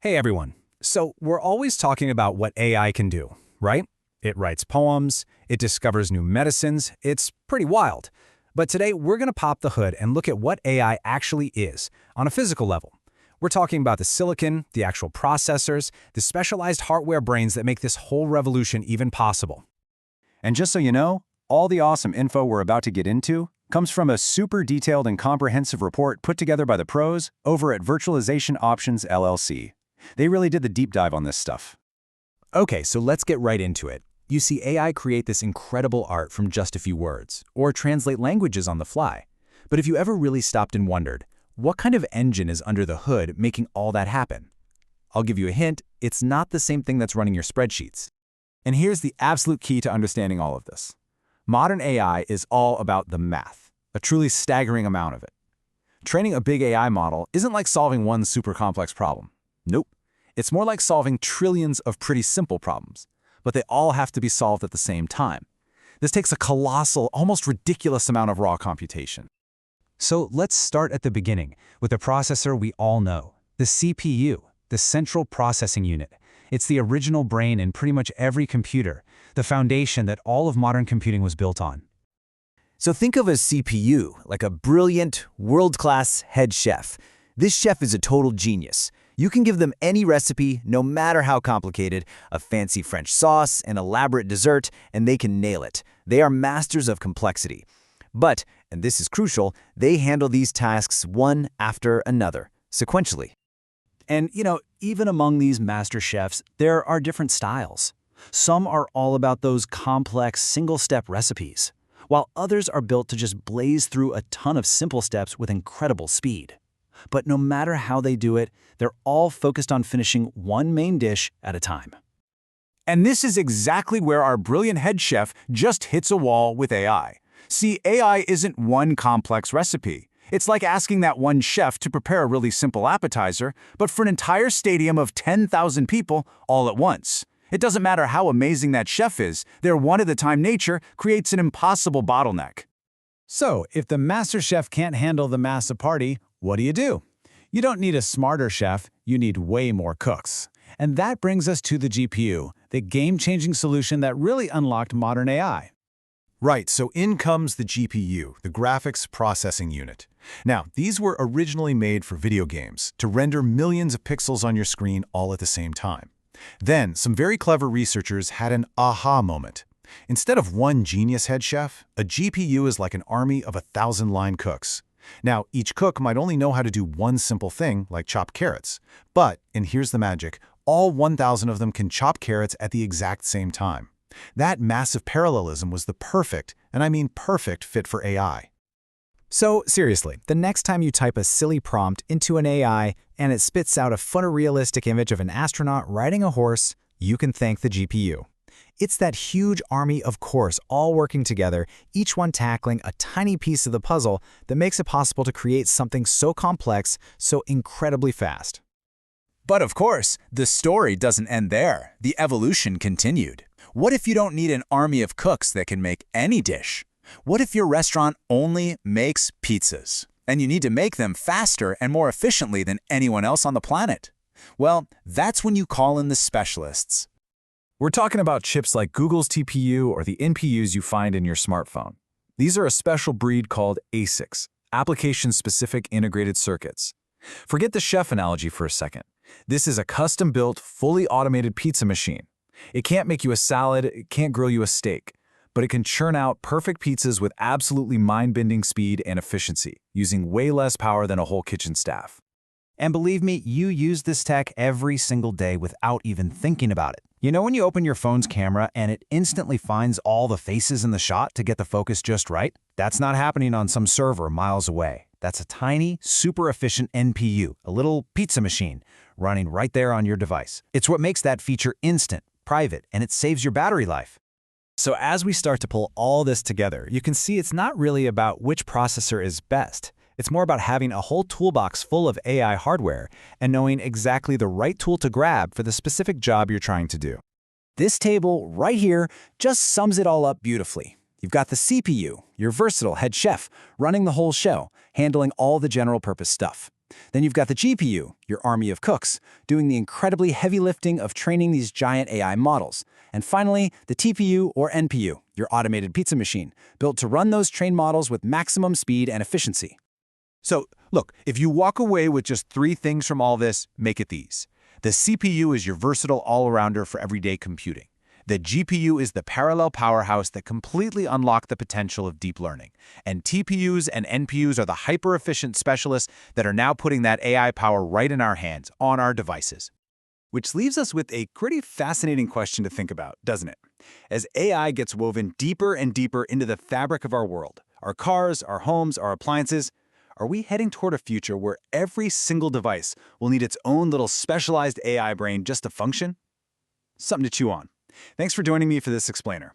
Hey everyone. So we're always talking about what AI can do, right? It writes poems, it discovers new medicines, it's pretty wild. But today we're going to pop the hood and look at what AI actually is, on a physical level. We're talking about the silicon, the actual processors, the specialized hardware brains that make this whole revolution even possible. And just so you know, all the awesome info we're about to get into comes from a super detailed and comprehensive report put together by the pros over at Virtualization Options LLC. They really did the deep dive on this stuff. Okay, so let's get right into it. You see AI create this incredible art from just a few words, or translate languages on the fly. But if you ever really stopped and wondered, what kind of engine is under the hood making all that happen? I'll give you a hint, it's not the same thing that's running your spreadsheets. And here's the absolute key to understanding all of this. Modern AI is all about the math, a truly staggering amount of it. Training a big AI model isn't like solving one super complex problem. Nope. It's more like solving trillions of pretty simple problems, but they all have to be solved at the same time. This takes a colossal, almost ridiculous amount of raw computation. So let's start at the beginning with a processor we all know, the CPU, the Central Processing Unit. It's the original brain in pretty much every computer, the foundation that all of modern computing was built on. So think of a CPU like a brilliant, world-class head chef. This chef is a total genius. You can give them any recipe, no matter how complicated, a fancy French sauce, an elaborate dessert, and they can nail it. They are masters of complexity. But, and this is crucial, they handle these tasks one after another, sequentially. And, even among these master chefs, there are different styles. Some are all about those complex single-step recipes, while others are built to just blaze through a ton of simple steps with incredible speed. But no matter how they do it, they're all focused on finishing one main dish at a time. And this is exactly where our brilliant head chef just hits a wall with AI. See, AI isn't one complex recipe. It's like asking that one chef to prepare a really simple appetizer, but for an entire stadium of 10,000 people all at once. It doesn't matter how amazing that chef is, their one-at-a-time nature creates an impossible bottleneck. So, if the master chef can't handle the massive party, what do? You don't need a smarter chef, you need way more cooks. And that brings us to the GPU, the game-changing solution that really unlocked modern AI. Right, so in comes the GPU, the Graphics Processing Unit. Now, these were originally made for video games, to render millions of pixels on your screen all at the same time. Then, some very clever researchers had an aha moment. Instead of one genius head chef, a GPU is like an army of 1,000 line cooks. Now, each cook might only know how to do one simple thing, like chop carrots. But, and here's the magic, all 1,000 of them can chop carrots at the exact same time. That massive parallelism was the perfect, and I mean perfect, fit for AI. So, seriously, the next time you type a silly prompt into an AI and it spits out a photorealistic image of an astronaut riding a horse, you can thank the GPU. It's that huge army of cores all working together, each one tackling a tiny piece of the puzzle that makes it possible to create something so complex, so incredibly fast. But of course, the story doesn't end there. The evolution continued. What if you don't need an army of cooks that can make any dish? What if your restaurant only makes pizzas, and you need to make them faster and more efficiently than anyone else on the planet? Well, that's when you call in the specialists. We're talking about chips like Google's TPU or the NPUs you find in your smartphone. These are a special breed called ASICs, application-specific integrated circuits. Forget the chef analogy for a second. This is a custom-built, fully automated pizza machine. It can't make you a salad, it can't grill you a steak, but it can churn out perfect pizzas with absolutely mind-bending speed and efficiency, using way less power than a whole kitchen staff. And believe me, you use this tech every single day without even thinking about it. You know when you open your phone's camera and it instantly finds all the faces in the shot to get the focus just right? That's not happening on some server miles away. That's a tiny, super efficient NPU, a little pizza machine, running right there on your device. It's what makes that feature instant, private, and it saves your battery life. So as we start to pull all this together, you can see it's not really about which processor is best. It's more about having a whole toolbox full of AI hardware and knowing exactly the right tool to grab for the specific job you're trying to do. This table right here just sums it all up beautifully. You've got the CPU, your versatile head chef, running the whole show, handling all the general purpose stuff. Then you've got the GPU, your army of cooks, doing the incredibly heavy lifting of training these giant AI models. And finally, the TPU or NPU, your automated pizza machine, built to run those trained models with maximum speed and efficiency. So, look, if you walk away with just 3 things from all this, make it these. The CPU is your versatile all-arounder for everyday computing. The GPU is the parallel powerhouse that completely unlocked the potential of deep learning. And TPUs and NPUs are the hyper-efficient specialists that are now putting that AI power right in our hands, on our devices. Which leaves us with a pretty fascinating question to think about, doesn't it? As AI gets woven deeper and deeper into the fabric of our world, our cars, our homes, our appliances, are we heading toward a future where every single device will need its own little specialized AI brain just to function? Something to chew on. Thanks for joining me for this explainer.